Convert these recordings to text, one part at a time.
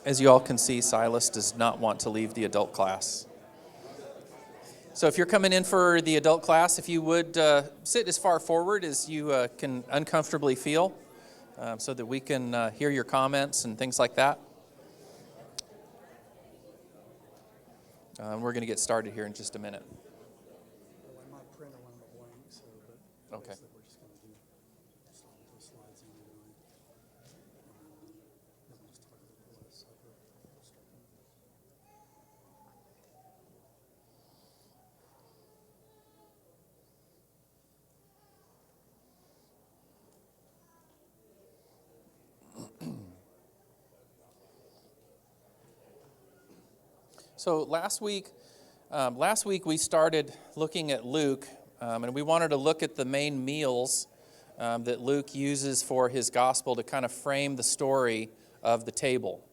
As you all can see, Silas does not want to leave the adult class. So if you're coming in for the adult class, if you would sit as far forward as you can uncomfortably feel, so that we can hear your comments and things like that. We're going to get started here in just a minute. Okay. So last week we started looking at Luke, and we wanted to look at the main meals that Luke uses for his gospel to kind of frame the story of the table.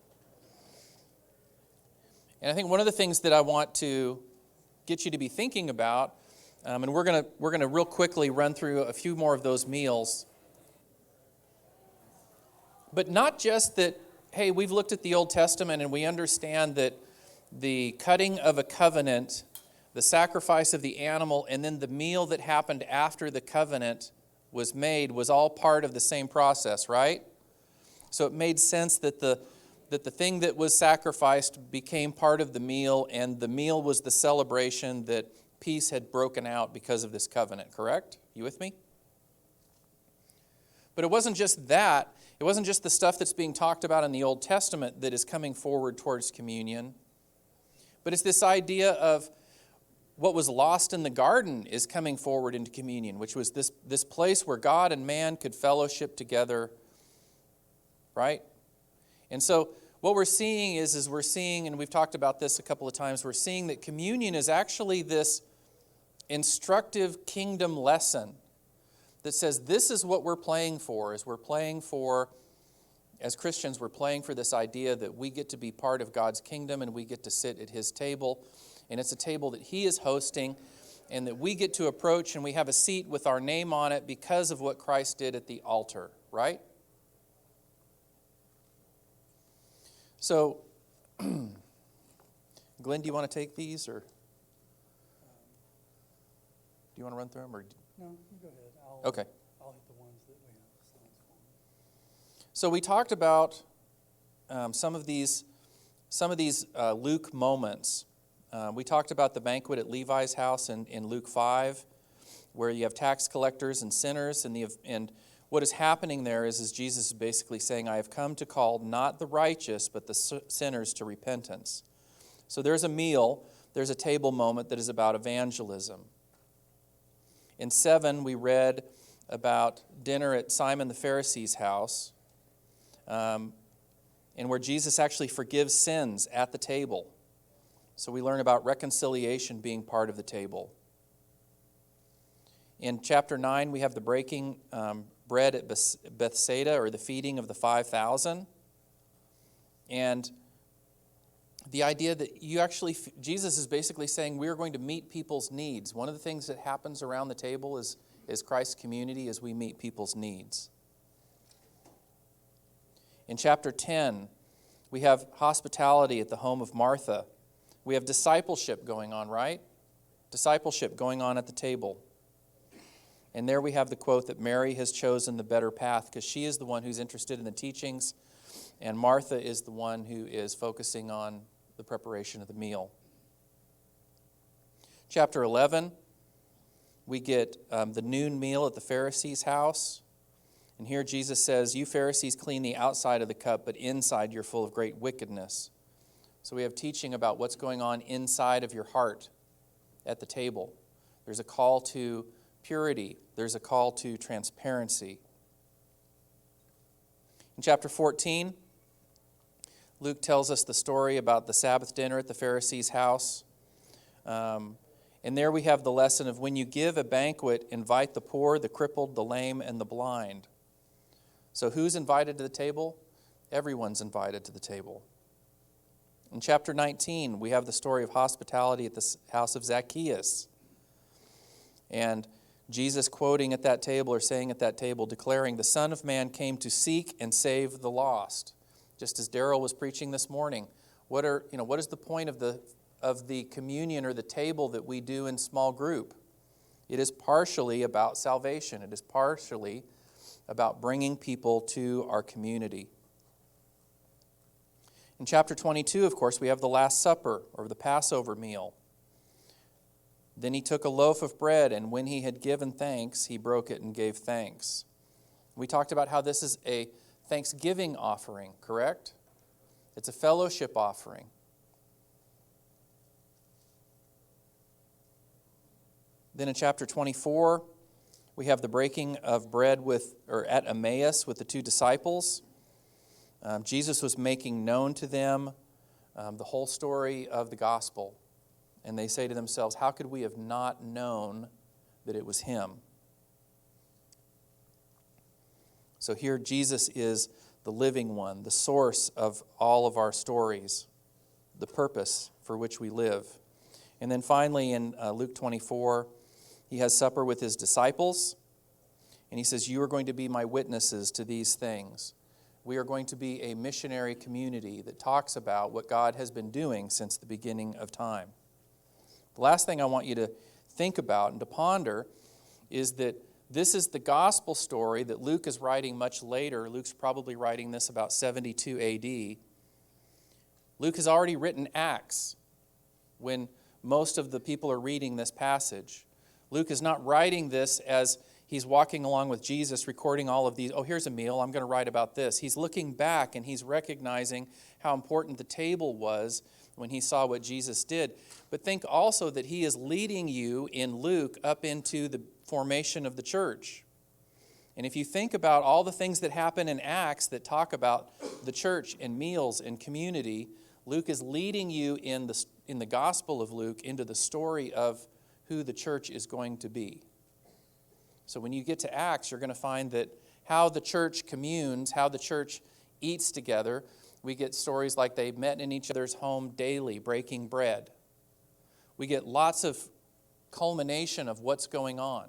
And I think one of the things that I want to get you to be thinking about, and we're gonna real quickly run through a few more of those meals, but not just that. Hey, we've looked at the Old Testament and we understand that the cutting of a covenant, the sacrifice of the animal, and then the meal that happened after the covenant was made was all part of the same process, right? So it made sense that the thing that was sacrificed became part of the meal, and the meal was the celebration that peace had broken out because of this covenant, correct? You with me? But it wasn't just that. It wasn't just the stuff that's being talked about in the Old Testament that is coming forward towards communion. But it's this idea of what was lost in the garden is coming forward into communion, which was this place where God and man could fellowship together, right? And so what we're seeing is we're seeing, and we've talked about this a couple of times, we're seeing that communion is actually this instructive kingdom lesson that says this is what we're playing for, as Christians, we're playing for this idea that we get to be part of God's kingdom and we get to sit at His table. And it's a table that He is hosting and that we get to approach, and we have a seat with our name on it because of what Christ did at the altar, right? So, Glenn, do you want to take these, or do you want to run through them? Or? No, you go ahead. Okay. I'll hit the ones that we have. So we talked about some of these Luke moments. We talked about the banquet at Levi's house in Luke 5, where you have tax collectors and sinners, and what is happening there is Jesus is basically saying, I have come to call not the righteous, but the sinners to repentance. So there's a meal, there's a table moment that is about evangelism. In 7, we read about dinner at Simon the Pharisee's house, and where Jesus actually forgives sins at the table. So we learn about reconciliation being part of the table. In chapter 9, we have the breaking bread at Bethsaida, or the feeding of the 5,000. And the idea that Jesus is basically saying we're going to meet people's needs. One of the things that happens around the table is Christ's community as we meet people's needs. In chapter 10, we have hospitality at the home of Martha. We have discipleship going on, right? Discipleship going on at the table. And there we have the quote that Mary has chosen the better path because she is the one who's interested in the teachings, and Martha is the one who is focusing on the preparation of the meal. Chapter 11, we get the noon meal at the Pharisee's house. And here Jesus says, you Pharisees clean the outside of the cup, but inside you're full of great wickedness. So we have teaching about what's going on inside of your heart at the table. There's a call to purity. There's a call to transparency. In chapter 14, Luke tells us the story about the Sabbath dinner at the Pharisee's house. And there we have the lesson of when you give a banquet, invite the poor, the crippled, the lame, and the blind. So who's invited to the table? Everyone's invited to the table. In chapter 19, we have the story of hospitality at the house of Zacchaeus. And Jesus quoting at that table, or saying at that table, declaring, the Son of Man came to seek and save the lost. Just as Daryl was preaching this morning, what is the point of the communion or the table that we do in small group? It is partially about salvation. It is partially about bringing people to our community. In chapter 22, of course, we have the Last Supper, or the Passover meal. Then he took a loaf of bread, and when he had given thanks, he broke it and gave thanks. We talked about how this is a thanksgiving offering, correct? It's a fellowship offering. Then in chapter 24, we have the breaking of bread at Emmaus with the two disciples. Jesus was making known to them the whole story of the gospel. And they say to themselves, how could we have not known that it was him? So here Jesus is the living one, the source of all of our stories, the purpose for which we live. And then finally in Luke 24, he has supper with his disciples. And he says, you are going to be my witnesses to these things. We are going to be a missionary community that talks about what God has been doing since the beginning of time. The last thing I want you to think about and to ponder is that this is the gospel story that Luke is writing much later. Luke's probably writing this about 72 AD. Luke has already written Acts when most of the people are reading this passage. Luke is not writing this as he's walking along with Jesus, recording all of these. Oh, here's a meal. I'm going to write about this. He's looking back and he's recognizing how important the table was when he saw what Jesus did. But think also that he is leading you in Luke up into the formation of the church. And if you think about all the things that happen in Acts that talk about the church and meals and community, Luke is leading you in the Gospel of Luke into the story of who the church is going to be. So when you get to Acts, you're going to find that how the church communes, how the church eats together. We get stories like they met in each other's home daily, breaking bread. We get lots of culmination of what's going on.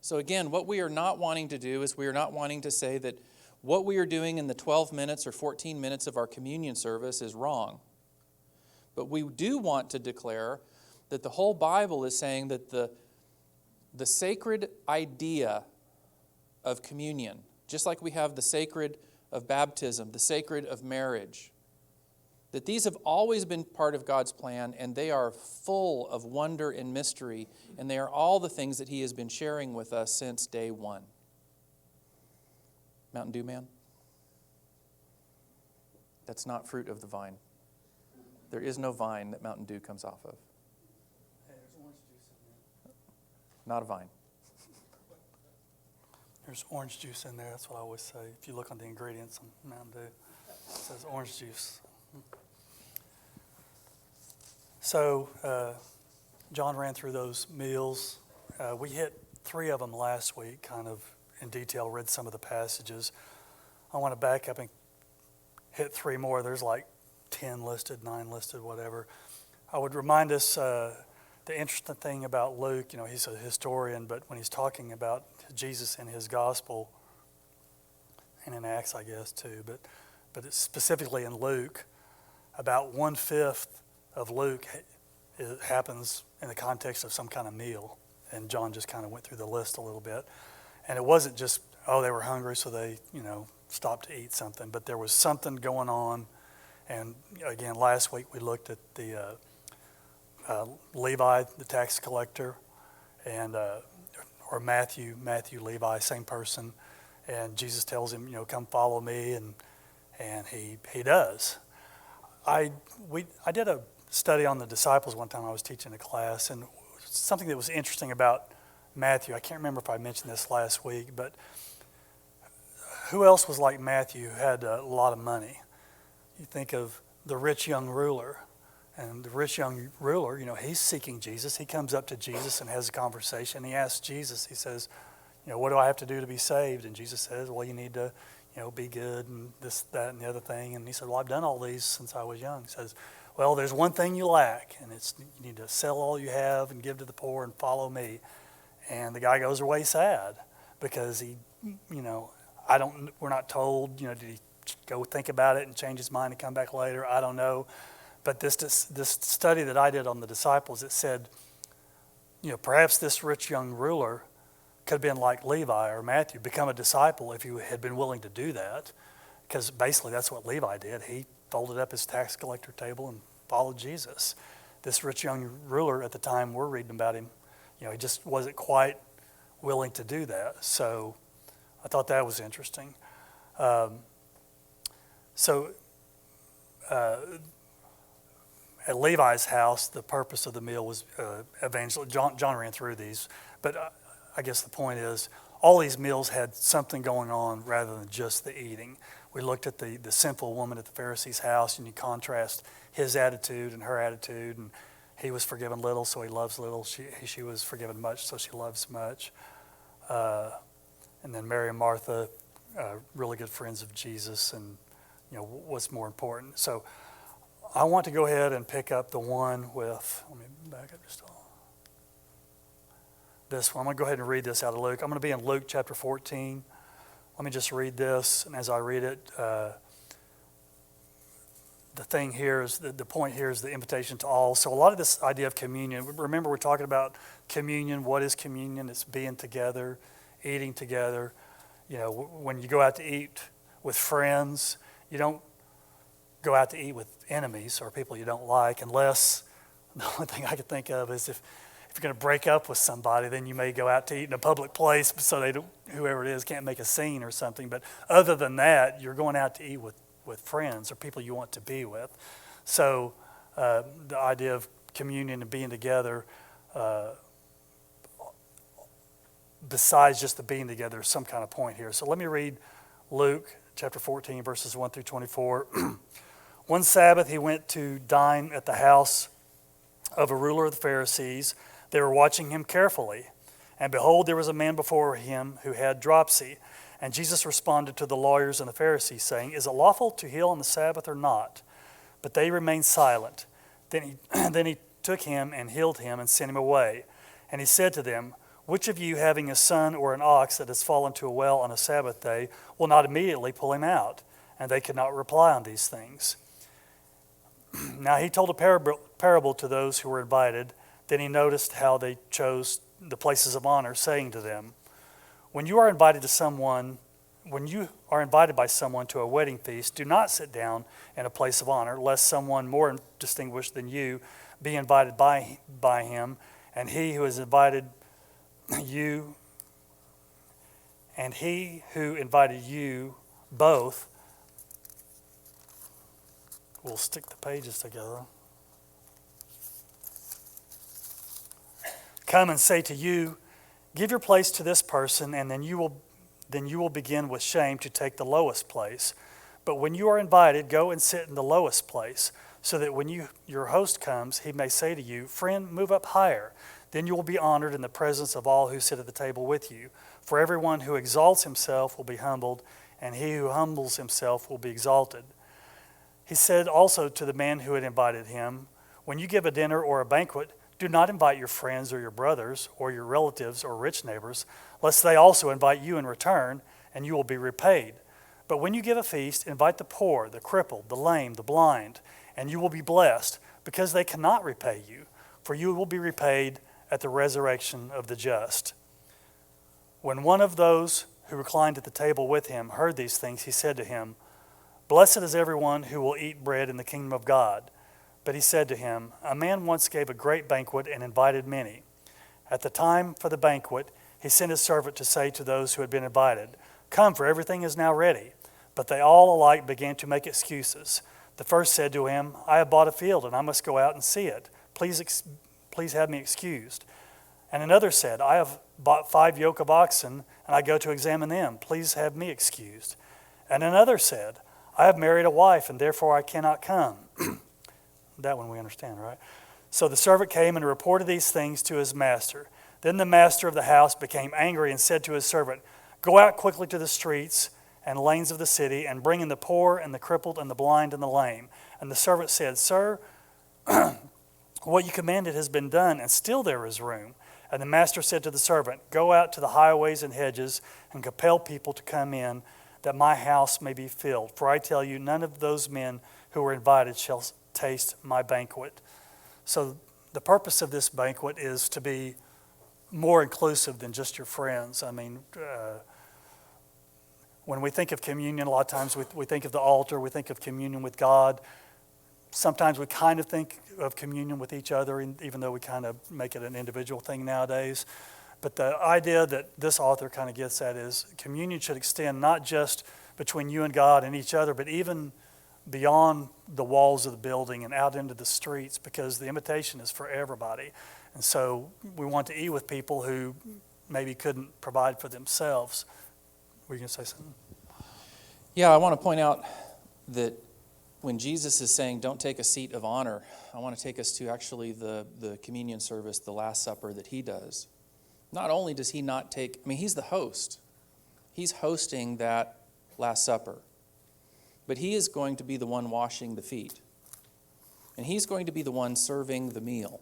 So again, what we are not wanting to do is we are not wanting to say that what we are doing in the 12 minutes or 14 minutes of our communion service is wrong. But we do want to declare that the whole Bible is saying that the sacred idea of communion, just like we have the sacred of baptism, the sacred of marriage, that these have always been part of God's plan, and they are full of wonder and mystery, and they are all the things that he has been sharing with us since day one. Mountain Dew Man? That's not fruit of the vine. There is no vine that Mountain Dew comes off of. Hey, there's orange juice in there. Not a vine. There's orange juice in there. That's what I always say. If you look on the ingredients on Mountain Dew, it says orange juice. So, John ran through those meals. We hit 3 of them last week, kind of in detail, read some of the passages. I want to back up and hit 3 more. There's like 10 listed, 9 listed, whatever. I would remind us the interesting thing about Luke, he's a historian, but when he's talking about Jesus in his gospel, and in Acts, I guess, too, but it's specifically in Luke, about 1/5 of Luke it happens in the context of some kind of meal. And John just kind of went through the list a little bit. And it wasn't just, they were hungry, so they, stopped to eat something. But there was something going on. And again, last week we looked at the Levi, the tax collector, and or Matthew, Levi, same person. And Jesus tells him, come follow me, and he does. I did a study on the disciples one time. I was teaching a class, and something that was interesting about Matthew, I can't remember if I mentioned this last week, but who else was like Matthew who had a lot of money? You think of the rich young ruler, and the rich young ruler, he's seeking Jesus. He comes up to Jesus and has a conversation. He asks Jesus, he says, what do I have to do to be saved? And Jesus says, well, you need to, be good and this, that, and the other thing. And he said, well, I've done all these since I was young. He says, well, there's one thing you lack, and it's you need to sell all you have and give to the poor and follow me. And the guy goes away sad because he, we're not told, did he go think about it and change his mind and come back later. I don't know. But this study that I did on the disciples, it said, perhaps this rich young ruler could have been like Levi or Matthew, become a disciple if he had been willing to do that. Because basically that's what Levi did. He folded up his tax collector table and followed Jesus. This rich young ruler at the time we're reading about him, he just wasn't quite willing to do that. So I thought that was interesting. At Levi's house, the purpose of the meal was evangelism. John ran through these, but I guess the point is all these meals had something going on rather than just the eating. We looked at the simple woman at the Pharisee's house, and you contrast his attitude and her attitude, and he was forgiven little, so he loves little. She was forgiven much, so she loves much. And then Mary and Martha, really good friends of Jesus, and what's more important. So I want to go ahead and pick up the one with, let me back up just a little. This one, I'm going to go ahead and read this out of Luke. I'm going to be in Luke chapter 14. Let me just read this, and as I read it, the thing here is, the point here is the invitation to all. So a lot of this idea of communion, remember we're talking about communion. What is communion? It's being together, eating together. When you go out to eat with friends, you don't go out to eat with enemies or people you don't like, unless the only thing I could think of is if you're going to break up with somebody, then you may go out to eat in a public place so whoever it is can't make a scene or something. But other than that, you're going out to eat with friends or people you want to be with. So the idea of communion and being together, besides just the being together, is some kind of point here. So let me read Luke chapter 14, verses 1 through 24. One Sabbath he went to dine at the house of a ruler of the Pharisees. They were watching him carefully. And behold, there was a man before him who had dropsy. And Jesus responded to the lawyers and the Pharisees, saying, "Is it lawful to heal on the Sabbath or not?" But they remained silent. Then he took him and healed him and sent him away. And he said to them, "Which of you, having a son or an ox that has fallen to a well on a Sabbath day, will not immediately pull him out?" And they could not reply on these things. Now he told a parable to those who were invited. Then he noticed how they chose the places of honor, saying to them, When you are invited by someone to a wedding feast, do not sit down in a place of honor, lest someone more distinguished than you be invited by him, and he who invited you both will stick the pages together. Come and say to you, give your place to this person, and then you will begin with shame to take the lowest place. But when you are invited, go and sit in the lowest place, so that when your host comes, he may say to you, "Friend, move up higher." Then you will be honored in the presence of all who sit at the table with you. For everyone who exalts himself will be humbled, and he who humbles himself will be exalted. He said also to the man who had invited him, When you give a dinner or a banquet, do not invite your friends or your brothers or your relatives or rich neighbors, lest they also invite you in return, and you will be repaid. But when you give a feast, invite the poor, the crippled, the lame, the blind, and you will be blessed, because they cannot repay you, for you will be repaid at the resurrection of the just. When one of those who reclined at the table with him heard these things, he said to him, Blessed is everyone who will eat bread in the kingdom of God. But he said to him, A man once gave a great banquet and invited many. At the time for the banquet, he sent his servant to say to those who had been invited, Come, for everything is now ready. But they all alike began to make excuses. The first said to him, I have bought a field, and I must go out and see it. Please have me excused. And another said, I have bought 5 yoke of oxen, and I go to examine them. Please have me excused. And another said, I have married a wife, and therefore I cannot come. That one we understand, right? So the servant came and reported these things to his master. Then the master of the house became angry and said to his servant, Go out quickly to the streets and lanes of the city, and bring in the poor and the crippled and the blind and the lame. And the servant said, Sir, what you commanded has been done, and still there is room. And the master said to the servant, Go out to the highways and hedges and compel people to come in, that my house may be filled. For I tell you, none of those men who were invited shall taste my banquet." So the purpose of this banquet is to be more inclusive than just your friends. I mean, when we think of communion, a lot of times we think of the altar, we think of communion with God. Sometimes we kind of think of communion with each other, even though we kind of make it an individual thing nowadays. But the idea that this author kind of gets at is communion should extend not just between you and God and each other, but even beyond the walls of the building and out into the streets, because the invitation is for everybody. And so we want to eat with people who maybe couldn't provide for themselves. Were you going to say something? Yeah, I want to point out that when Jesus is saying, don't take a seat of honor, I want to take us to actually the communion service, the Last Supper that he does. Not only does he not take, he's the host. He's hosting that Last Supper. But he is going to be the one washing the feet. And he's going to be the one serving the meal.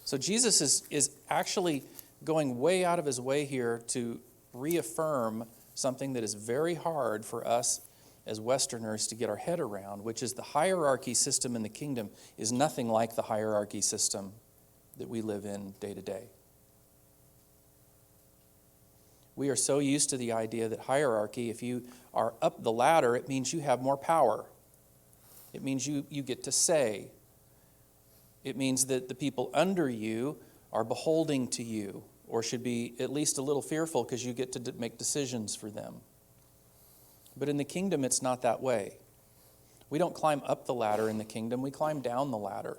So Jesus is actually going way out of his way here to reaffirm something that is very hard for us as Westerners to get our head around, which is the hierarchy system in the kingdom is nothing like the hierarchy system that we live in day to day. We are so used to the idea that hierarchy, if you are up the ladder, it means you have more power. It means you get to say. It means that the people under you are beholding to you, or should be at least a little fearful because you get to make decisions for them. But in the kingdom, it's not that way. We don't climb up the ladder in the kingdom, we climb down the ladder.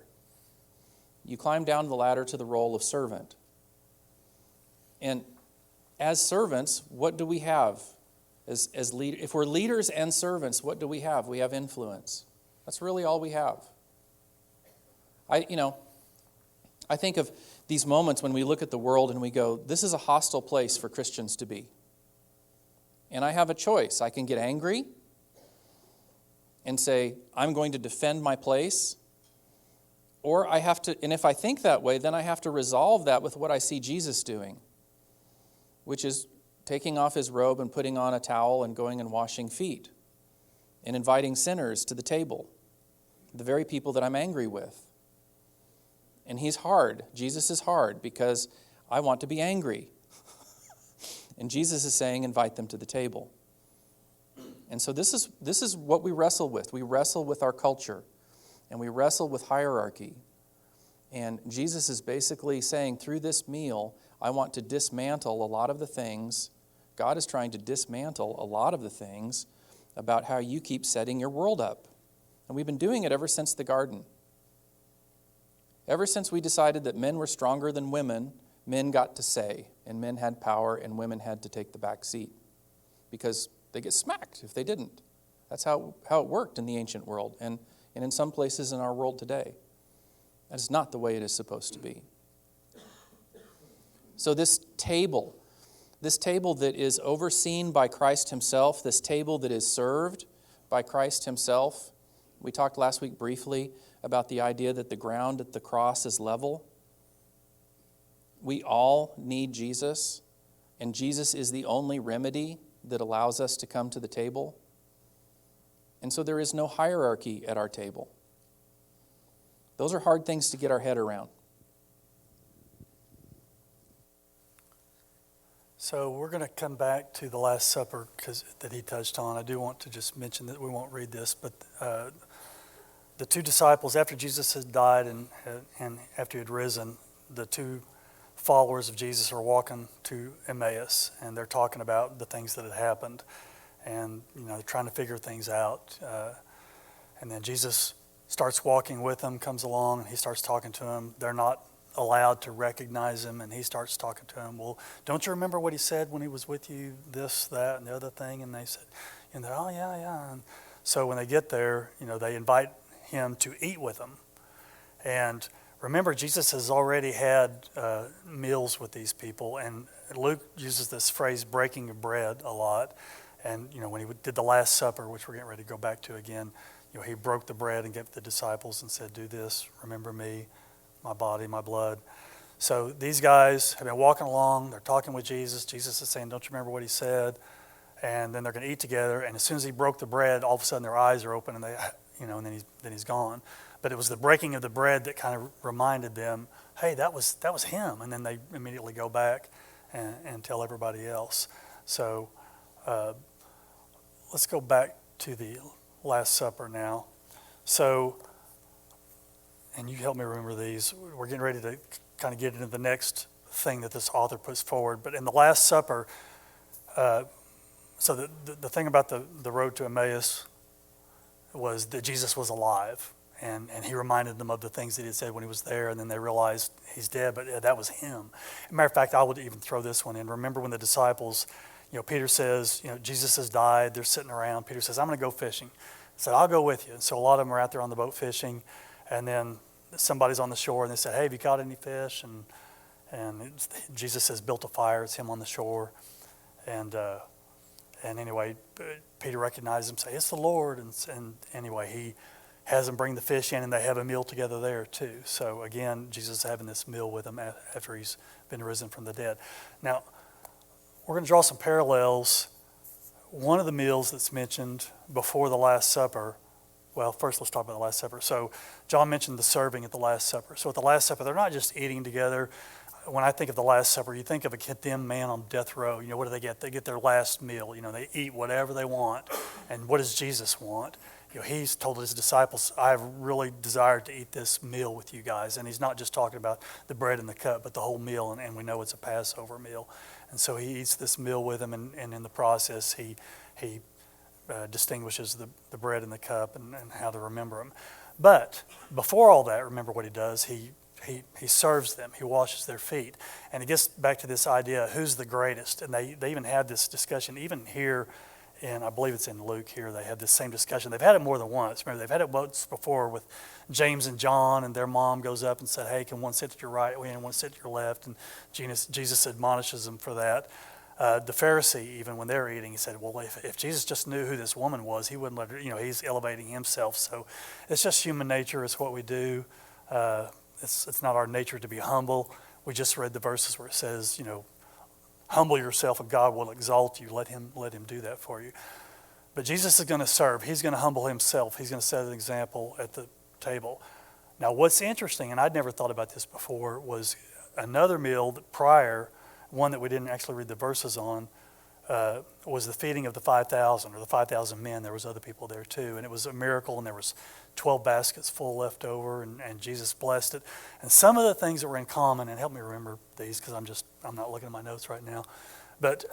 You climb down the ladder to the role of servant. And as servants, what do we have? As lead, if we're leaders and servants, what do we have? We have influence. That's really all we have. I think of these moments when we look at the world and we go, this is a hostile place for Christians to be. And I have a choice. I can get angry and say, I'm going to defend my place. Or I have to, and if I think that way, then I have to resolve that with what I see Jesus doing, which is taking off his robe and putting on a towel and going and washing feet and inviting sinners to the table, the very people that I'm angry with. And he's hard. Jesus is hard because I want to be angry. And Jesus is saying, invite them to the table. And so this is what we wrestle with. We wrestle with our culture, and we wrestle with hierarchy. And Jesus is basically saying, through this meal, I want to dismantle a lot of the things. God is trying to dismantle a lot of the things about how you keep setting your world up. And we've been doing it ever since the garden. Ever since we decided that men were stronger than women, men got to say, and men had power, and women had to take the back seat because they get smacked if they didn't. That's how it worked in the ancient world and in some places in our world today. That is not the way it is supposed to be. So this table that is overseen by Christ himself, this table that is served by Christ himself, we talked last week briefly about the idea that the ground at the cross is level. We all need Jesus, and Jesus is the only remedy that allows us to come to the table. And so there is no hierarchy at our table. Those are hard things to get our head around. So we're going to come back to the Last Supper that he touched on. I do want to just mention that we won't read this, but the two disciples, after Jesus had died and after he had risen, the two followers of Jesus are walking to Emmaus, and they're talking about the things that had happened, and trying to figure things out. And then Jesus starts walking with them, comes along, and he starts talking to them. They're not allowed to recognize him, and he starts talking to them. Well, don't you remember what he said when he was with you? This, that, and the other thing. And they said, oh yeah. And so when they get there, they invite him to eat with them. And remember, Jesus has already had meals with these people, and Luke uses this phrase, breaking of bread, a lot. And, when he did the Last Supper, which we're getting ready to go back to again, he broke the bread and gave it to the disciples and said, do this, remember me, my body, my blood. So these guys have been walking along, they're talking with Jesus. Jesus is saying, don't you remember what he said? and then they're going to eat together. And as soon as he broke the bread, all of a sudden their eyes are open, and they, and then he's gone. But it was the breaking of the bread that kind of reminded them, hey, that was him. And then they immediately go back and tell everybody else. So let's go back to the Last Supper now. So, and you help me remember these. We're getting ready to kind of get into the next thing that this author puts forward. But in the Last Supper, so the thing about the road to Emmaus was that Jesus was alive. And he reminded them of the things that he had said when he was there, and then they realized he's dead, but that was him. As a matter of fact, I would even throw this one in. Remember when the disciples, Peter says, Jesus has died, they're sitting around. Peter says, I'm going to go fishing. He said, I'll go with you. And so a lot of them are out there on the boat fishing, and then somebody's on the shore, and they said, hey, have you caught any fish? And Jesus has built a fire. It's him on the shore. And anyway, Peter recognizes him, say, it's the Lord. And anyway, he has them bring the fish in, and they have a meal together there too. So again, Jesus is having this meal with them after he's been risen from the dead. Now, we're going to draw some parallels. One of the meals that's mentioned before the Last Supper, well, first let's talk about the Last Supper. So John mentioned the serving at the Last Supper. So at the Last Supper, they're not just eating together. When I think of the Last Supper, you think of a condemned man on death row. What do they get? They get their last meal. They eat whatever they want. And what does Jesus want? He's told his disciples, I have really desired to eat this meal with you guys. And he's not just talking about the bread and the cup, but the whole meal. And we know it's a Passover meal. And so he eats this meal with them. And in the process, he distinguishes the bread and the cup and how to remember them. But before all that, remember what he does. He serves them. He washes their feet. And it gets back to this idea, who's the greatest? And they even have this discussion, even here, and I believe it's in Luke here, they have this same discussion. They've had it more than once. Remember, they've had it once before with James and John, and their mom goes up and said, hey, can one sit at your right and one sit at your left? And Jesus admonishes them for that. The Pharisee, even when they're eating, he said, well, if Jesus just knew who this woman was, he wouldn't let her, he's elevating himself. So it's just human nature. It's what we do. It's not our nature to be humble. We just read the verses where it says, humble yourself and God will exalt you. Let him do that for you. But Jesus is going to serve. He's going to humble himself. He's going to set an example at the table. Now what's interesting, and I'd never thought about this before, was another meal prior, one that we didn't actually read the verses on, was the feeding of the 5,000 or the 5,000 men. There was other people there too. And it was a miracle, and there was 12 baskets full left over, and Jesus blessed it. And some of the things that were in common, and help me remember these because I'm not looking at my notes right now, but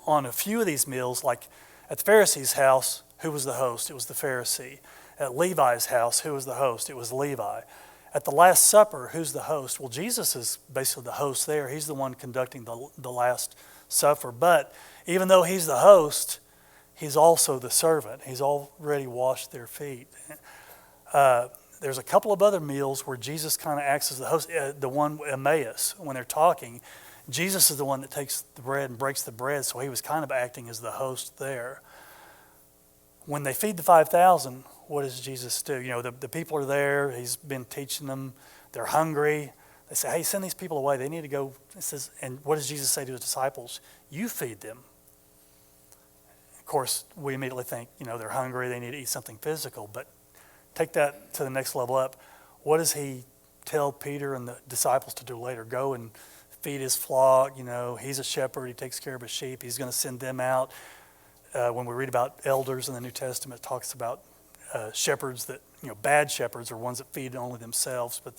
on a few of these meals, like at the Pharisee's house, who was the host? It was the Pharisee. At Levi's house, who was the host? It was Levi. At the Last Supper, who's the host? Well, Jesus is basically the host there. He's the one conducting the Last Supper. But even though he's the host, he's also the servant. He's already washed their feet. There's a couple of other meals where Jesus kind of acts as the host. The one Emmaus, when they're talking, Jesus is the one that takes the bread and breaks the bread, so he was kind of acting as the host there. When they feed the 5,000, what does Jesus do? The people are there. He's been teaching them. They're hungry. They say, hey, send these people away. They need to go. It says, and what does Jesus say to his disciples? You feed them. Of course, we immediately think, they're hungry. They need to eat something physical. But take that to the next level up. What does he tell Peter and the disciples to do later? Go and feed his flock. He's a shepherd. He takes care of his sheep. He's going to send them out. When we read about elders in the New Testament, it talks about shepherds that, bad shepherds are ones that feed only themselves. But,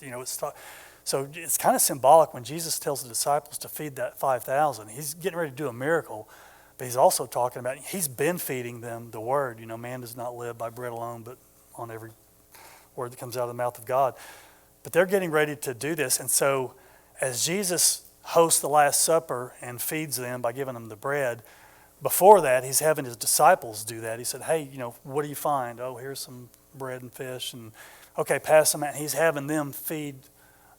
so it's kind of symbolic when Jesus tells the disciples to feed that 5,000. He's getting ready to do a miracle, but he's also talking about, he's been feeding them the word. Man does not live by bread alone, but on every word that comes out of the mouth of God. But they're getting ready to do this. And so as Jesus hosts the Last Supper and feeds them by giving them the bread, before that, he's having his disciples do that. He said, hey, what do you find? Oh, here's some bread and fish. And okay, pass them out. And he's having them feed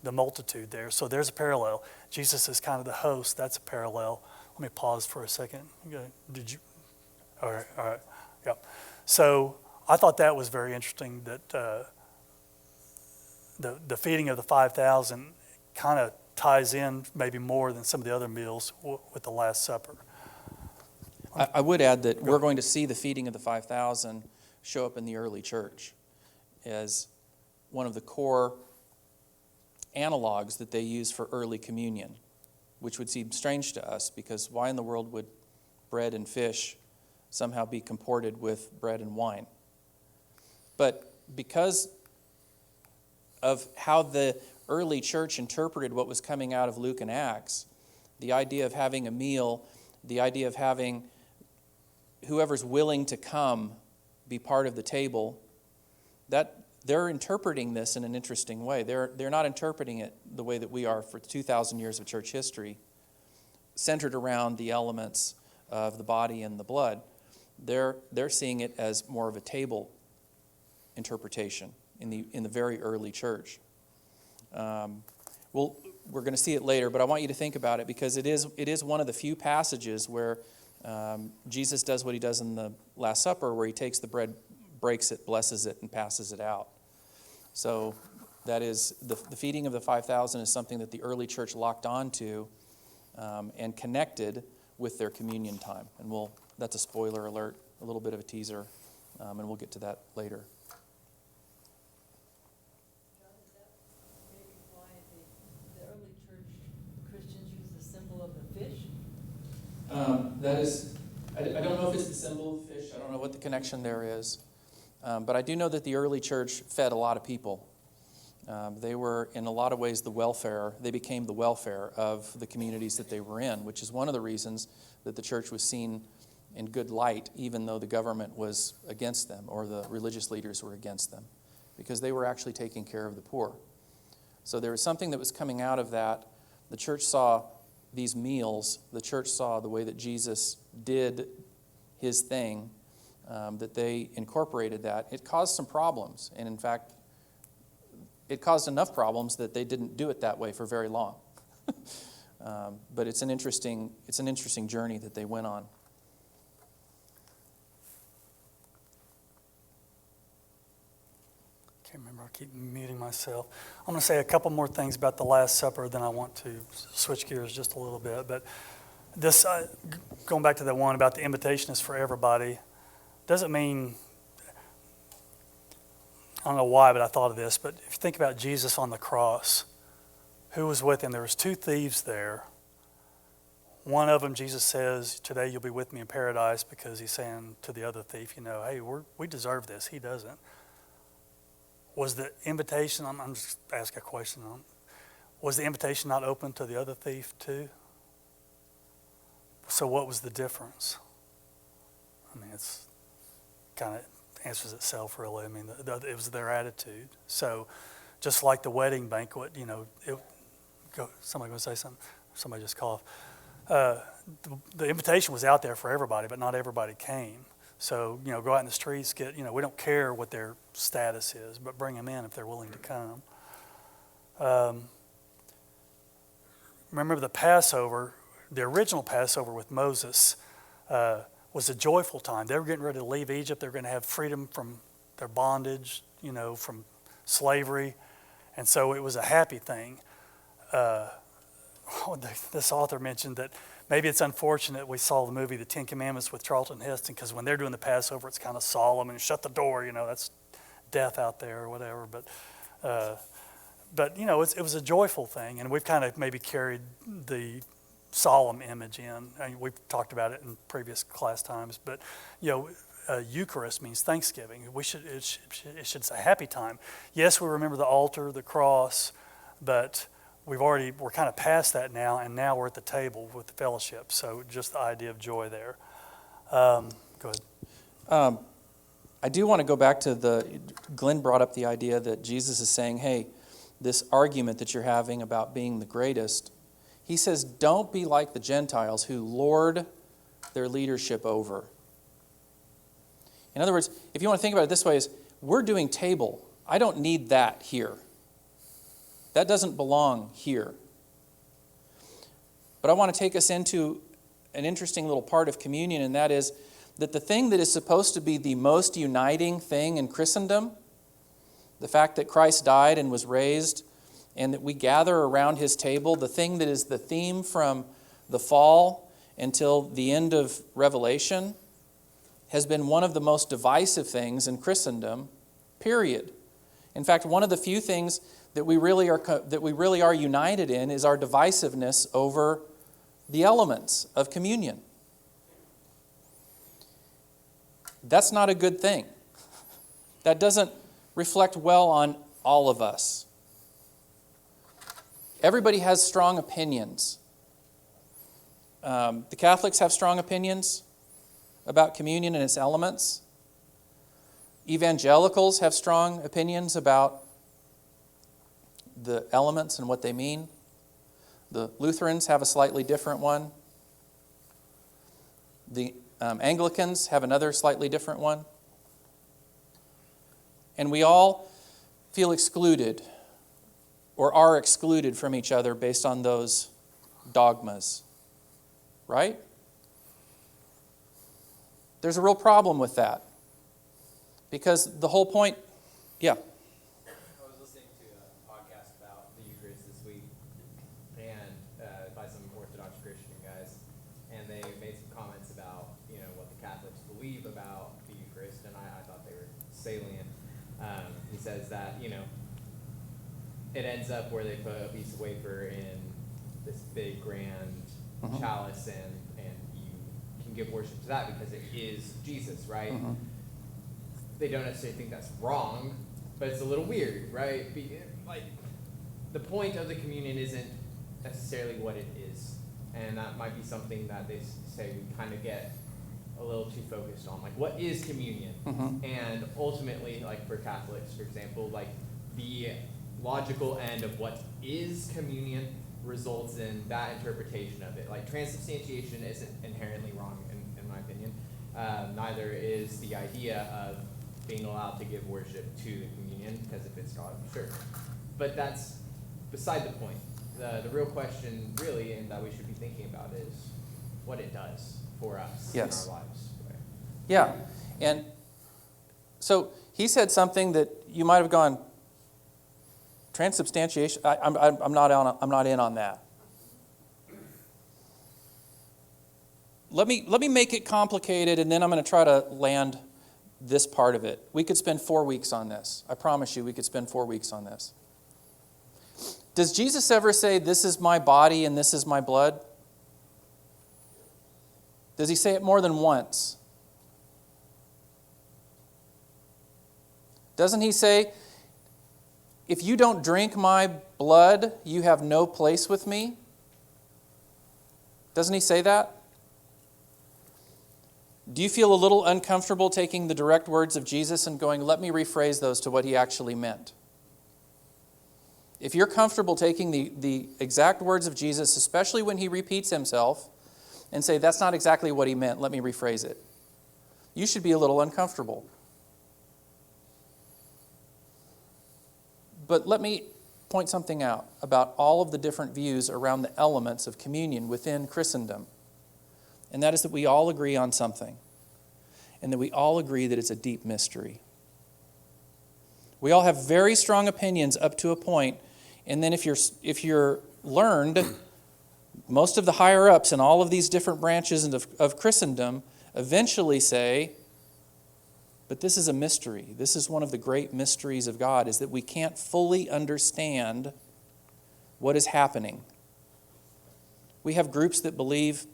the multitude there. So there's a parallel. Jesus is kind of the host. That's a parallel. Let me pause for a second. Did you? All right. Yep. So I thought that was very interesting that the feeding of the 5,000 kind of ties in maybe more than some of the other meals with the Last Supper. I would add that we're going to see the feeding of the 5,000 show up in the early church as one of the core analogs that they use for early communion, which would seem strange to us because why in the world would bread and fish somehow be comported with bread and wine? But because of how the early church interpreted what was coming out of Luke and Acts, the idea of having a meal, the idea of having whoever's willing to come be part of the table, that they're interpreting this in an interesting way. They're not interpreting it the way that we are for 2,000 years of church history, centered around the elements of the body and the blood. They're seeing it as more of a table interpretation in the very early church. We're going to see it later, but I want you to think about it because it is one of the few passages where Jesus does what he does in the Last Supper, where he takes the bread, breaks it, blesses it, and passes it out. So that is the feeding of the 5,000 is something that the early church locked onto and connected with their communion time. And that's a spoiler alert, a little bit of a teaser, and we'll get to that later. John, is that maybe why the early church Christians use the symbol of the fish? That is, I don't know if it's the symbol of fish. I don't know what the connection there is. But I do know that the early church fed a lot of people. They were, in a lot of ways, they became the welfare of the communities that they were in, which is one of the reasons that the church was seen in good light, even though the government was against them or the religious leaders were against them, because they were actually taking care of the poor. So there was something that was coming out of that. The church saw these meals. The church saw the way that Jesus did his thing, that they incorporated that. It caused some problems, and in fact, it caused enough problems that they didn't do it that way for very long. But it's an interesting journey that they went on. Can't remember. I keep muting myself. I'm going to say a couple more things about the Last Supper, then I want to switch gears just a little bit. But this, going back to the one about the invitation is for everybody, doesn't mean, I don't know why, but I thought of this, but if you think about Jesus on the cross, who was with him? There was two thieves there. One of them, Jesus says, today you'll be with me in paradise, because he's saying to the other thief, hey, we deserve this. He doesn't. Was the invitation, I'm just asking a question, was the invitation not open to the other thief too? So what was the difference? I mean, it's kind of answers itself, really. I mean, it was their attitude. So just like the wedding banquet, somebody going to say something? Somebody just coughed. The invitation was out there for everybody, but not everybody came. So, go out in the streets, we don't care what their status is, but bring them in if they're willing to come. Remember the Passover, the original Passover with Moses was a joyful time. They were getting ready to leave Egypt. They were going to have freedom from their bondage, from slavery. And so it was a happy thing. This author mentioned that maybe it's unfortunate we saw the movie The Ten Commandments with Charlton Heston, because when they're doing the Passover, it's kind of solemn and shut the door, that's death out there or whatever. But it was a joyful thing, and we've kind of maybe carried the solemn image in. I mean, we've talked about it in previous class times, but Eucharist means Thanksgiving. It should say happy time. Yes, we remember the altar, the cross, but we're kind of past that now, and now we're at the table with the fellowship. So just the idea of joy there. Go ahead. I do want to go back to Glenn brought up the idea that Jesus is saying, hey, this argument that you're having about being the greatest, he says, don't be like the Gentiles who lord their leadership over. In other words, if you want to think about it this way, is we're doing table. I don't need that here. That doesn't belong here. But I want to take us into an interesting little part of communion, and that is that the thing that is supposed to be the most uniting thing in Christendom, the fact that Christ died and was raised, and that we gather around his table, the thing that is the theme from the fall until the end of Revelation has been one of the most divisive things in Christendom, period. In fact, one of the few things that we really are united in is our divisiveness over the elements of communion. That's not a good thing. That doesn't reflect well on all of us. Everybody has strong opinions. The Catholics have strong opinions about communion and its elements. Evangelicals have strong opinions about the elements and what they mean. The Lutherans have a slightly different one. The Anglicans have another slightly different one. And we all feel excluded or are excluded from each other based on those dogmas. Right? There's a real problem with that. Because the whole point, yeah. I was listening to a podcast about the Eucharist this week, and by some Orthodox Christian guys, and they made some comments about what the Catholics believe about the Eucharist, and I thought they were salient. He says that it ends up where they put a piece of wafer in this big grand chalice, and you can give worship to that because it is Jesus, right? They don't necessarily think that's wrong, but it's a little weird, right? Like, the point of the communion isn't necessarily what it is, and that might be something that they say we kind of get a little too focused on. Like, what is communion? And ultimately, like for Catholics, for example, like the logical end of what is communion results in that interpretation of it. Like, transubstantiation isn't inherently wrong, in my opinion. Neither is the idea of being allowed to give worship to the communion, because if it's God, sure. But that's beside the point. The real question, really, and that we should be thinking about is what it does for us in our lives. Right? Yeah. And so he said something that you might have gone, transubstantiation, I'm not in on that. Let me make it complicated, and then I'm going to try to land this part of it. We could spend 4 weeks on this. I promise you we could spend 4 weeks on this. Does Jesus ever say, "This is my body and this is my blood"? Does he say it more than once? Doesn't he say, "If you don't drink my blood, you have no place with me"? Doesn't he say that? Do you feel a little uncomfortable taking the direct words of Jesus and going, let me rephrase those to what he actually meant? If you're comfortable taking the exact words of Jesus, especially when he repeats himself, and say, that's not exactly what he meant, let me rephrase it, you should be a little uncomfortable. But let me point something out about all of the different views around the elements of communion within Christendom. And that is that we all agree on something. And that we all agree that it's a deep mystery. We all have very strong opinions up to a point, and then if you're learned, most of the higher-ups in all of these different branches of Christendom eventually say, but this is a mystery. This is one of the great mysteries of God, is that we can't fully understand what is happening. We have groups that believe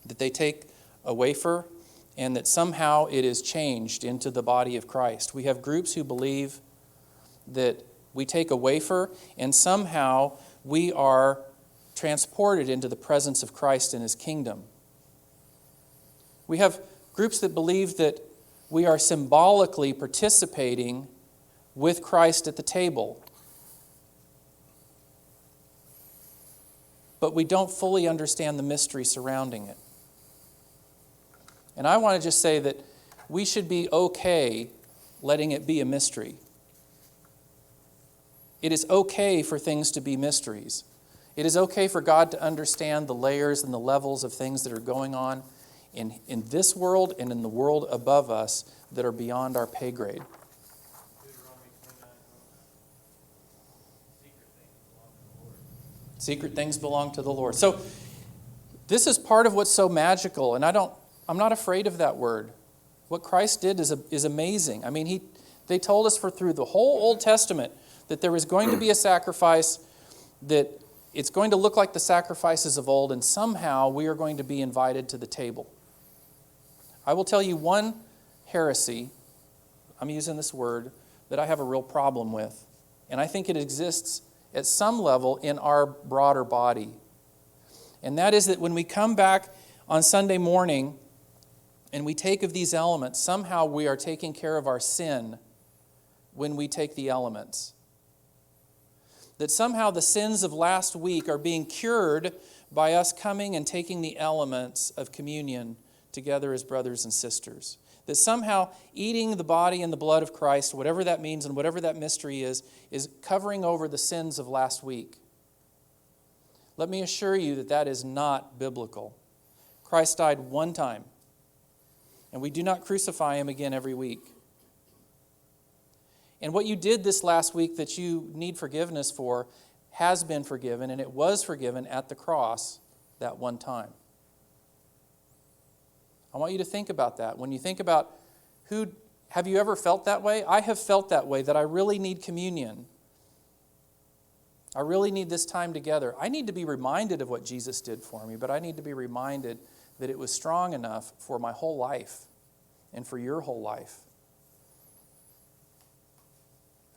that they take a wafer and that somehow it is changed into the body of Christ. We have groups who believe that we take a wafer and somehow we are transported into the presence of Christ in his kingdom. We have groups that believe that we are symbolically participating with Christ at the table. But we don't fully understand the mystery surrounding it. And I want to just say that we should be okay letting it be a mystery. It is okay for things to be mysteries. It is okay for God to understand the layers and the levels of things that are going on in this world and in the world above us that are beyond our pay grade. Secret things belong to the Lord. So This is part of what's so magical, and I'm not afraid of that word. What Christ did is amazing. I mean, they told us through the whole Old Testament that there was going to be a sacrifice, that it's going to look like the sacrifices of old, and somehow we are going to be invited to the table. I will tell you one heresy, I'm using this word, that I have a real problem with, and I think it exists at some level in our broader body. And that is that when we come back on Sunday morning and we take of these elements, somehow we are taking care of our sin when we take the elements. That somehow the sins of last week are being cured by us coming and taking the elements of communion together as brothers and sisters. That somehow eating the body and the blood of Christ, whatever that means and whatever that mystery is covering over the sins of last week. Let me assure you that that is not biblical. Christ died one time, and we do not crucify him again every week. And what you did this last week that you need forgiveness for has been forgiven, and it was forgiven at the cross that one time. I want you to think about that. When you think about have you ever felt that way? I have felt that way, that I really need communion. I really need this time together. I need to be reminded of what Jesus did for me, but I need to be reminded that it was strong enough for my whole life and for your whole life.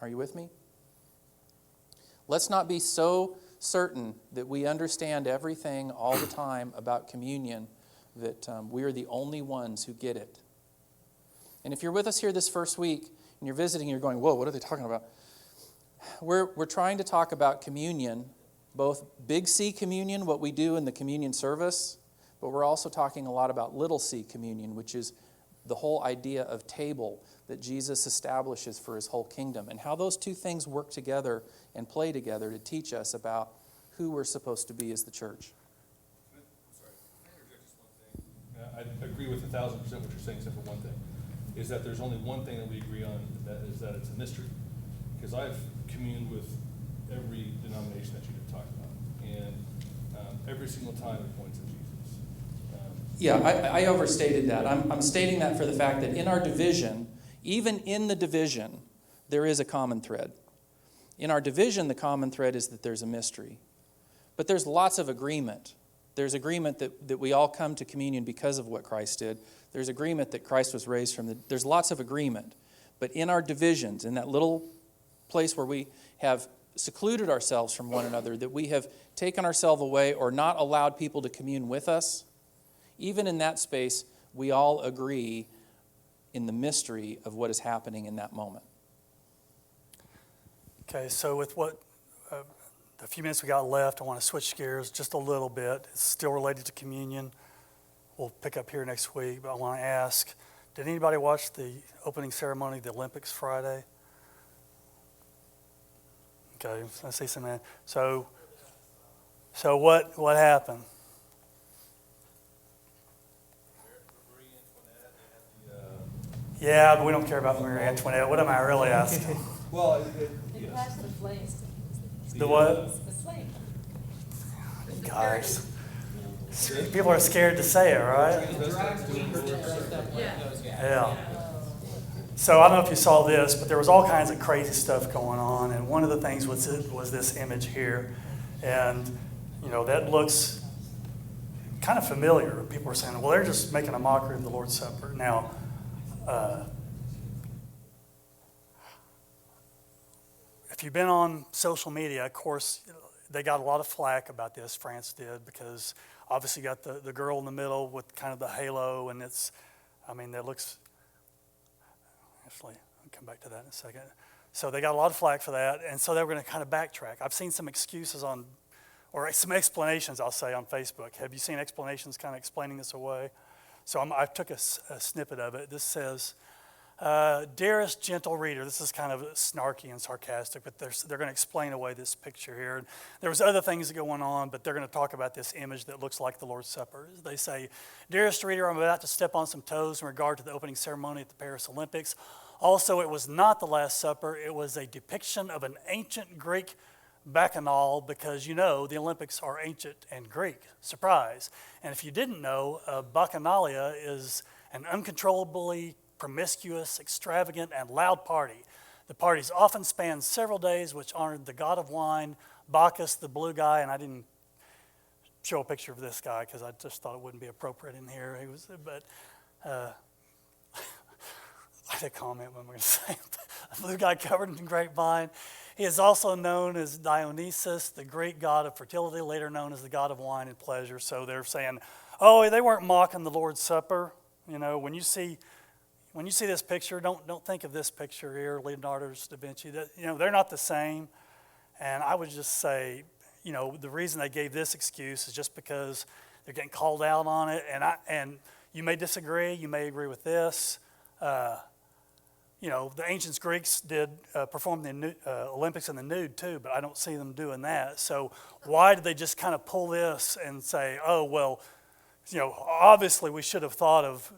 Are you with me? Let's not be so certain that we understand everything all the time about communion that we are the only ones who get it. And if you're with us here this first week and you're visiting, you're going, whoa, what are they talking about? We're trying to talk about communion, both big C communion, what we do in the communion service, but we're also talking a lot about little c communion, which is the whole idea of table that Jesus establishes for his whole kingdom, and how those two things work together and play together to teach us about who we're supposed to be as the church. I'm sorry, can I interject just one thing? I agree with 1,000% what you're saying, except for one thing, is that there's only one thing that we agree on, that is that it's a mystery. Because I've communed with every denomination that you have talked about, and every single time it points at Jesus. Yeah, I overstated that. I'm stating that for the fact that in our division, even in the division, there is a common thread. In our division, the common thread is that there's a mystery. But there's lots of agreement. There's agreement that we all come to communion because of what Christ did. There's agreement that Christ was raised from the... There's lots of agreement. But in our divisions, in that little place where we have secluded ourselves from one another, that we have taken ourselves away or not allowed people to commune with us, even in that space, we all agree in the mystery of what is happening in that moment. Okay, so with the few minutes we got left, I want to switch gears just a little bit. It's still related to communion. We'll pick up here next week, but I want to ask, did anybody watch the opening ceremony of the Olympics Friday? Okay, I see some man. So what happened? Yeah, but we don't care about Marie Antoinette. What am I really asking? Well, They yes. passed the flames. The what? The flame. Guys, people are scared to say it, right? Yeah. So I don't know if you saw this, but there was all kinds of crazy stuff going on, and one of the things was this image here, and that looks kind of familiar. People were saying, well, they're just making a mockery of the Lord's Supper. Now, if you've been on social media, of course, they got a lot of flack about this, France did, because obviously you got the girl in the middle with kind of the halo, and that looks... Actually, I'll come back to that in a second. So they got a lot of flack for that, and so they were going to kind of backtrack. I've seen some excuses or some explanations, I'll say, on Facebook. Have you seen explanations kind of explaining this away? So I took a snippet of it. This says, dearest gentle reader, this is kind of snarky and sarcastic, but they're going to explain away this picture here. And there was other things going on, but they're going to talk about this image that looks like the Lord's Supper. They say, dearest reader, I'm about to step on some toes in regard to the opening ceremony at the Paris Olympics. Also, it was not the Last Supper. It was a depiction of an ancient Greek Bacchanal because the Olympics are ancient and Greek. Surprise. And if you didn't know, Bacchanalia is an uncontrollably promiscuous, extravagant, and loud party. The parties often span several days, which honored the god of wine, Bacchus, the blue guy, and I didn't show a picture of this guy because I just thought it wouldn't be appropriate in here. I had a comment when we were saying a blue guy covered in grapevine. He is also known as Dionysus, the Greek god of fertility, later known as the god of wine and pleasure. So they're saying, oh, they weren't mocking the Lord's Supper. When you see this picture, don't think of this picture here, Leonardo da Vinci. They're not the same. And I would just say, the reason they gave this excuse is just because they're getting called out on it. And you may disagree, you may agree with this. The ancient Greeks did perform the Olympics in the nude too, but I don't see them doing that. So why did they just kind of pull this and say, oh, well, obviously we should have thought of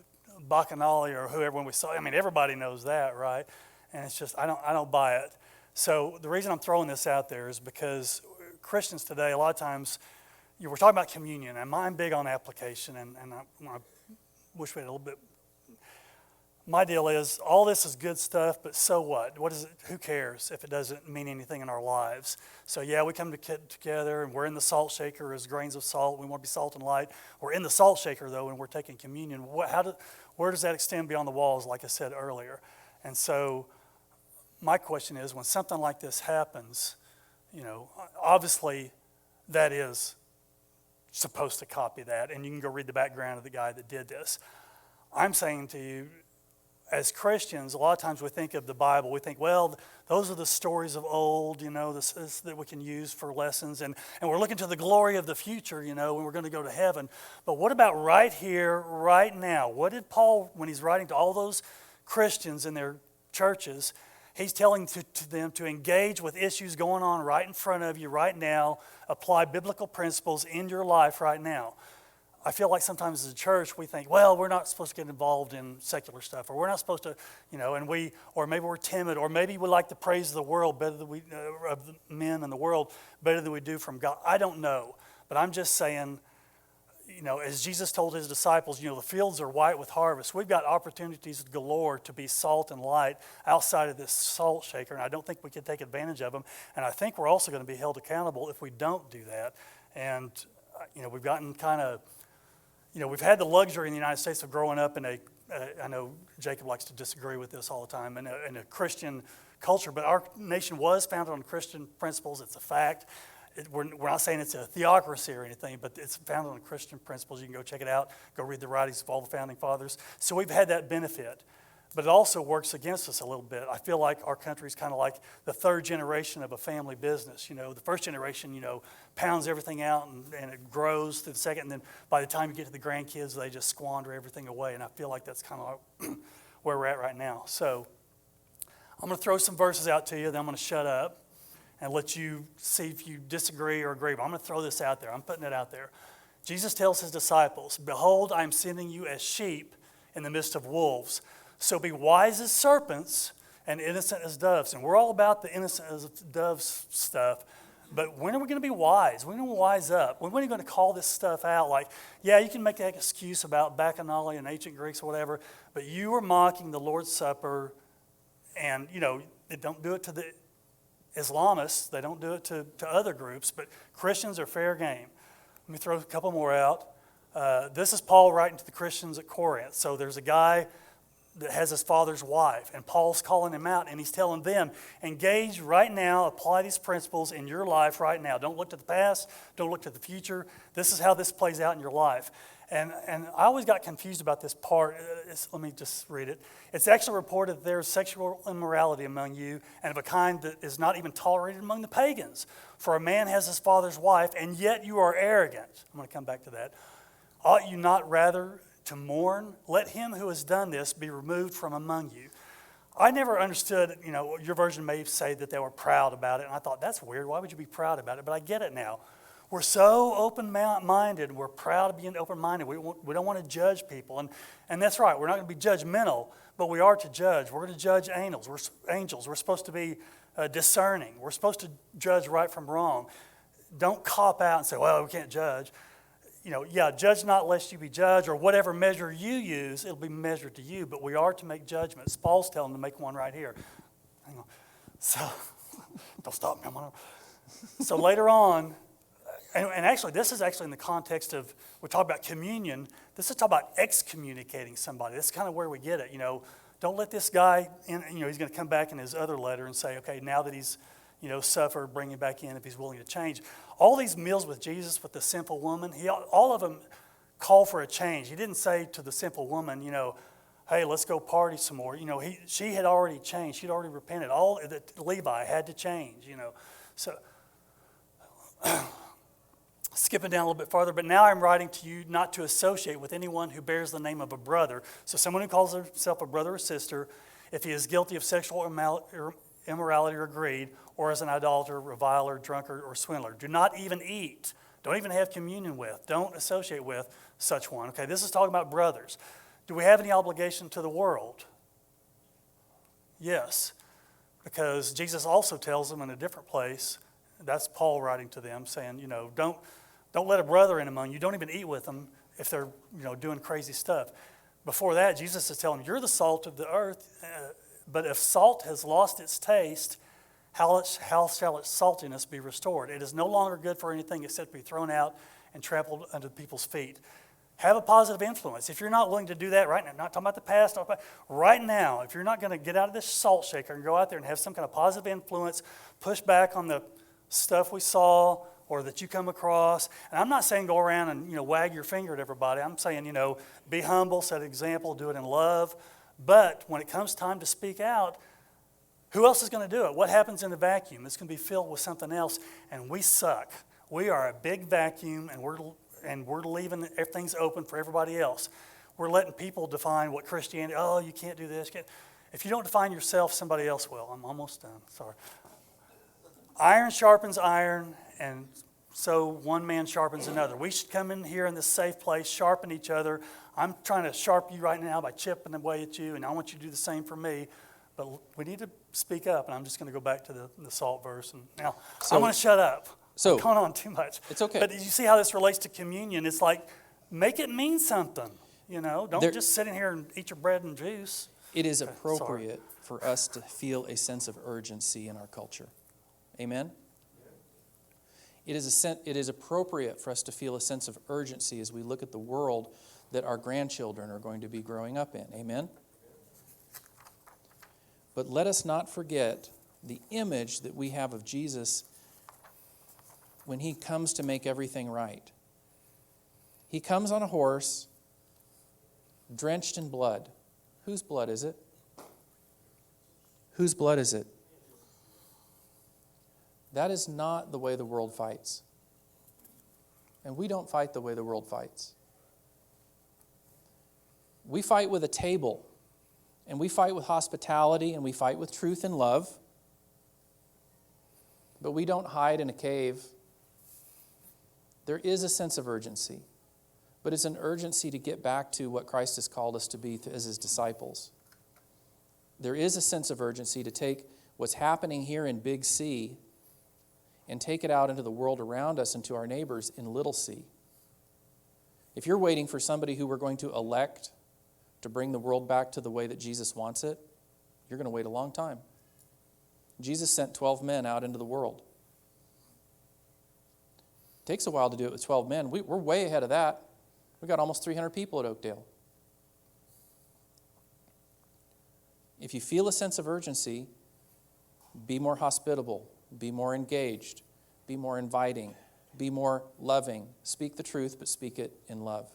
Bacchanalia or whoever when we saw. Everybody knows that, right? And it's just I don't buy it. So the reason I'm throwing this out there is because Christians today, a lot of times, we're talking about communion, and I'm big on application, and I wish we had a little bit. My deal is all this is good stuff, but so what? What is it? Who cares if it doesn't mean anything in our lives? So yeah, we come together and we're in the salt shaker as grains of salt. We want to be salt and light. We're in the salt shaker though, and we're taking communion. Where does that extend beyond the walls? Like I said earlier, and so my question is, when something like this happens, obviously that is supposed to copy that, and you can go read the background of the guy that did this. I'm saying to you, as Christians, a lot of times we think of the Bible, we think, well, those are the stories of old, this that we can use for lessons, and we're looking to the glory of the future, when we're going to go to heaven. But what about right here, right now? What did Paul, when he's writing to all those Christians in their churches, he's telling to them to engage with issues going on right in front of you right now, apply biblical principles in your life right now. I feel like sometimes as a church we think, well, we're not supposed to get involved in secular stuff, or we're not supposed to, or maybe we're timid, or maybe we like the praise of the world better than of the men in the world better than we do from God. I don't know, but I'm just saying, as Jesus told his disciples, the fields are white with harvest. We've got opportunities galore to be salt and light outside of this salt shaker, and I don't think we can take advantage of them. And I think we're also going to be held accountable if we don't do that. And we've gotten kind of. We've had the luxury in the United States of growing up in I know Jacob likes to disagree with this all the time, in a Christian culture, but our nation was founded on Christian principles. It's a fact. We're not saying it's a theocracy or anything, but it's founded on Christian principles. You can go check it out, go read the writings of all the founding fathers. So we've had that benefit. But it also works against us a little bit. I feel like our country is kind of like the third generation of a family business. The first generation, pounds everything out and it grows to the second. And then by the time you get to the grandkids, they just squander everything away. And I feel like that's kind of where we're at right now. So I'm going to throw some verses out to you, then I'm going to shut up and let you see if you disagree or agree. But I'm going to throw this out there. I'm putting it out there. Jesus tells his disciples, "Behold, I am sending you as sheep in the midst of wolves. So be wise as serpents and innocent as doves." And we're all about the innocent as doves stuff. But when are we going to be wise? When are we going to wise up? When are we going to call this stuff out? Like, yeah, you can make that excuse about Bacchanalia and ancient Greeks or whatever, but you are mocking the Lord's Supper, and, they don't do it to the Islamists. They don't do it to other groups, but Christians are fair game. Let me throw a couple more out. This is Paul writing to the Christians at Corinth. So there's a guy that has his father's wife, and Paul's calling him out, and he's telling them, engage right now, apply these principles in your life right now. Don't look to the past, don't look to the future. This is how this plays out in your life. And I always got confused about this part. Let me just read it. It's actually reported that there is sexual immorality among you, and of a kind that is not even tolerated among the pagans. For a man has his father's wife, and yet you are arrogant. I'm going to come back to that. Ought you not rather to mourn? Let him who has done this be removed from among you. I never understood, your version may say that they were proud about it, and I thought, that's weird. Why would you be proud about it? But I get it now. We're so open-minded. We're proud of being open-minded. We don't want to judge people. And that's right. We're not going to be judgmental, but we are to judge. We're going to judge angels. We're supposed to be discerning. We're supposed to judge right from wrong. Don't cop out and say, well, we can't judge. Judge not lest you be judged, or whatever measure you use, it'll be measured to you. But we are to make judgments. Paul's telling them to make one right here. Hang on. So, don't stop me. So later on, and actually, this is actually in the context of, we talk about communion. This is talking about excommunicating somebody. That's kind of where we get it. Don't let this guy in, he's going to come back in his other letter and say, okay, now that he's, suffered, bring him back in if he's willing to change. All these meals with Jesus, with the simple woman, all of them call for a change. He didn't say to the simple woman, hey, let's go party some more. She had already changed. She'd already repented. All that Levi had to change, So, skipping down a little bit farther, but now I'm writing to you not to associate with anyone who bears the name of a brother. So someone who calls himself a brother or sister, if he is guilty of sexual immorality or greed, or as an idolater, reviler, drunkard, or swindler. Do not even eat. Don't even have communion with. Don't associate with such one. Okay, this is talking about brothers. Do we have any obligation to the world? Yes, because Jesus also tells them in a different place, that's Paul writing to them, saying, don't let a brother in among you. Don't even eat with them if they're, doing crazy stuff. Before that, Jesus is telling them, you're the salt of the earth, but if salt has lost its taste, how shall its saltiness be restored? It is no longer good for anything except to be thrown out and trampled under people's feet. Have a positive influence. If you're not willing to do that right now, not talking about the past, right now, if you're not going to get out of this salt shaker and go out there and have some kind of positive influence, push back on the stuff we saw or that you come across. And I'm not saying go around and wag your finger at everybody. I'm saying be humble, set an example, do it in love. But when it comes time to speak out, who else is going to do it? What happens in the vacuum? It's going to be filled with something else, and we suck. We are a big vacuum, and we're leaving things open for everybody else. We're letting people define what Christianity. Oh, you can't do this. If you don't define yourself, somebody else will. I'm almost done. Sorry. Iron sharpens iron, and so one man sharpens another. We should come in here in this safe place, sharpen each other. I'm trying to sharpen you right now by chipping away at you, and I want you to do the same for me. But we need to speak up, and I'm just going to go back to the salt verse. And now I'm going to shut up. I'm going on too much. It's okay. But you see how this relates to communion? It's like, make it mean something. Don't just sit in here and eat your bread and juice. It is appropriate for us to feel a sense of urgency in our culture. Amen? It is appropriate for us to feel a sense of urgency as we look at the world that our grandchildren are going to be growing up in. Amen? But let us not forget the image that we have of Jesus when he comes to make everything right. He comes on a horse, drenched in blood. Whose blood is it? Whose blood is it? That is not the way the world fights. And we don't fight the way the world fights. We fight with a table, and we fight with hospitality, and we fight with truth and love. But we don't hide in a cave. There is a sense of urgency, but it's an urgency to get back to what Christ has called us to be as his disciples. There is a sense of urgency to take what's happening here in Big C and take it out into the world around us and to our neighbors in Little C. If you're waiting for somebody who we're going to elect to bring the world back to the way that Jesus wants it, you're going to wait a long time. Jesus sent 12 men out into the world. It takes a while to do it with 12 men. We're way ahead of that. We've got almost 300 people at Oakdale. If you feel a sense of urgency, be more hospitable, be more engaged, be more inviting, be more loving. Speak the truth, but speak it in love.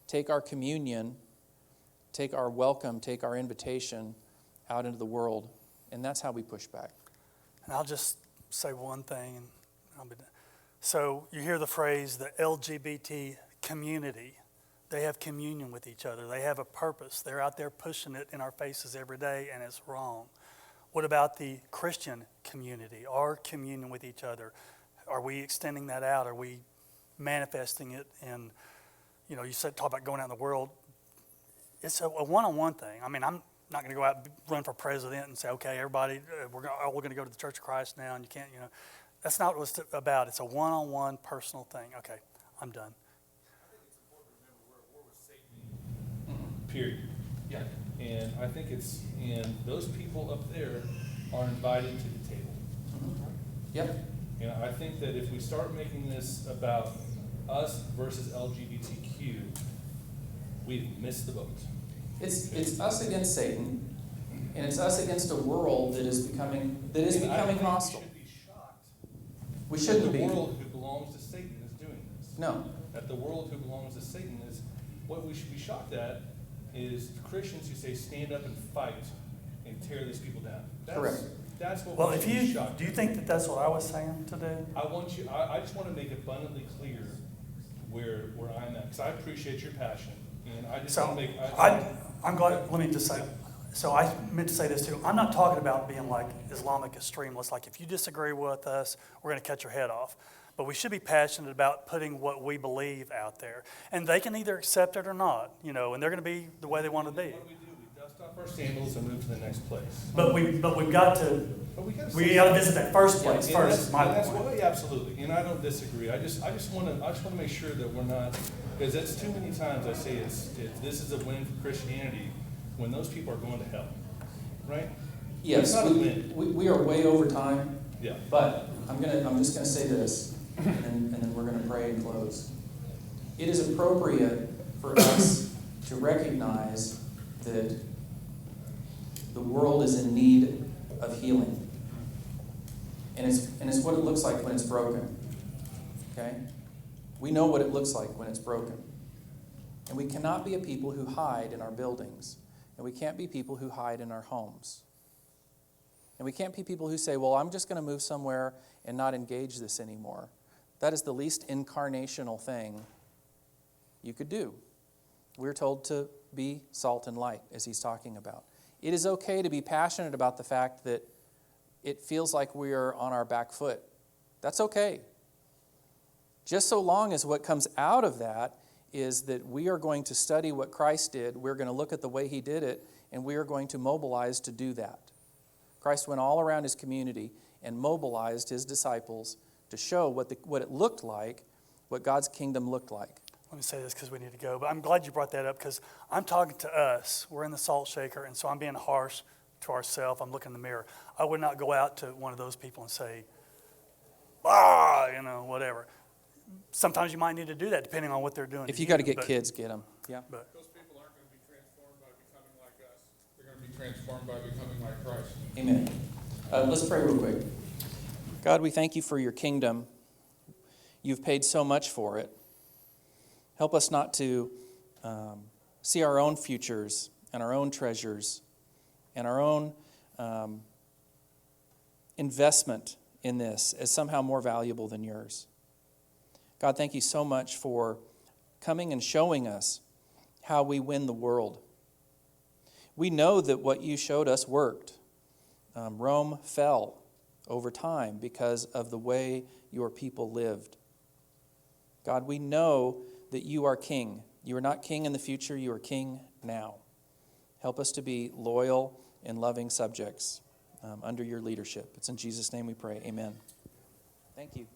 Take our communion, take our welcome, take our invitation out into the world, and that's how we push back. And I'll just say one thing, and I'll be done. So you hear the phrase, the LGBT community. They have communion with each other. They have a purpose. They're out there pushing it in our faces every day, and it's wrong. What about the Christian community, our communion with each other? Are we extending that out? Are we manifesting it? And, you said, talk about going out in the world. It's a one-on-one thing. I mean, I'm not going to go out and run for president and say, okay, everybody, we're all going to go to the Church of Christ now, and you can't, That's not what it's about. It's a one-on-one personal thing. Okay, I'm done. I think it's important to remember we're at war with Satan. Period. Yeah. And I think and those people up there are invited to the table. Yep. And I think that if we start making this about us versus LGBTQ, we've missed the boat. It's us against Satan, and it's us against a world that is becoming And I don't think hostile. We should be shocked. We shouldn't that be. the world who belongs to Satan is doing this. No. That the world who belongs to Satan is, what we should be shocked at is Christians who say stand up and fight and tear these people down. Correct. That's what Well, we if should be you, shocked do you at. think that that's what I was saying to do? I just want to make abundantly clear where I'm at, because I appreciate your passion, and I just want So, to make. I'm glad, let me just say, so I meant to say this too. I'm not talking about being like Islamic extremists, like if you disagree with us, we're going to cut your head off. But we should be passionate about putting what we believe out there. And they can either accept it or not, and they're going to be the way they want to be. What do? We dust off our sandals and move to the next place. But we've got to, But we got to. we got to visit that first place And first, is my that's point. why, absolutely, and I don't disagree. I just want to make sure that we're not, because that's too many times I say this is a win for Christianity when those people are going to hell, right? Yes, It's not a win. we are way over time, Yeah. but I'm just gonna say this, and then we're gonna pray and close. It is appropriate for us to recognize that the world is in need of healing. And it's what it looks like when it's broken. Okay? We know what it looks like when it's broken. And we cannot be a people who hide in our buildings. And we can't be people who hide in our homes. And we can't be people who say, well, I'm just going to move somewhere and not engage this anymore. That is the least incarnational thing you could do. We're told to be salt and light, as he's talking about. It is okay to be passionate about the fact that it feels like we are on our back foot. That's okay. Just so long as what comes out of that is that we are going to study what Christ did, we're going to look at the way he did it, and we are going to mobilize to do that. Christ went all around his community and mobilized his disciples to show what it looked like, what God's kingdom looked like. Let me say this because we need to go, but I'm glad you brought that up because I'm talking to us. We're in the salt shaker, and so I'm being harsh to ourselves. I'm looking in the mirror. I would not go out to one of those people and say, whatever. Sometimes you might need to do that depending on what they're doing. If you got to get kids, get them. Yeah. But Those people aren't going to be transformed by becoming like us. They're going to be transformed by becoming like Christ. Amen. Let's pray real quick. God, we thank you for your kingdom. You've paid so much for it. Help us not to see our own futures and our own treasures and our own investment in this as somehow more valuable than yours. God, thank you so much for coming and showing us how we win the world. We know that what you showed us worked. Rome fell over time because of the way your people lived. God, we know that you are king. You are not king in the future, you are king now. Help us to be loyal and loving subjects under your leadership. It's in Jesus' name we pray. Amen. Thank you.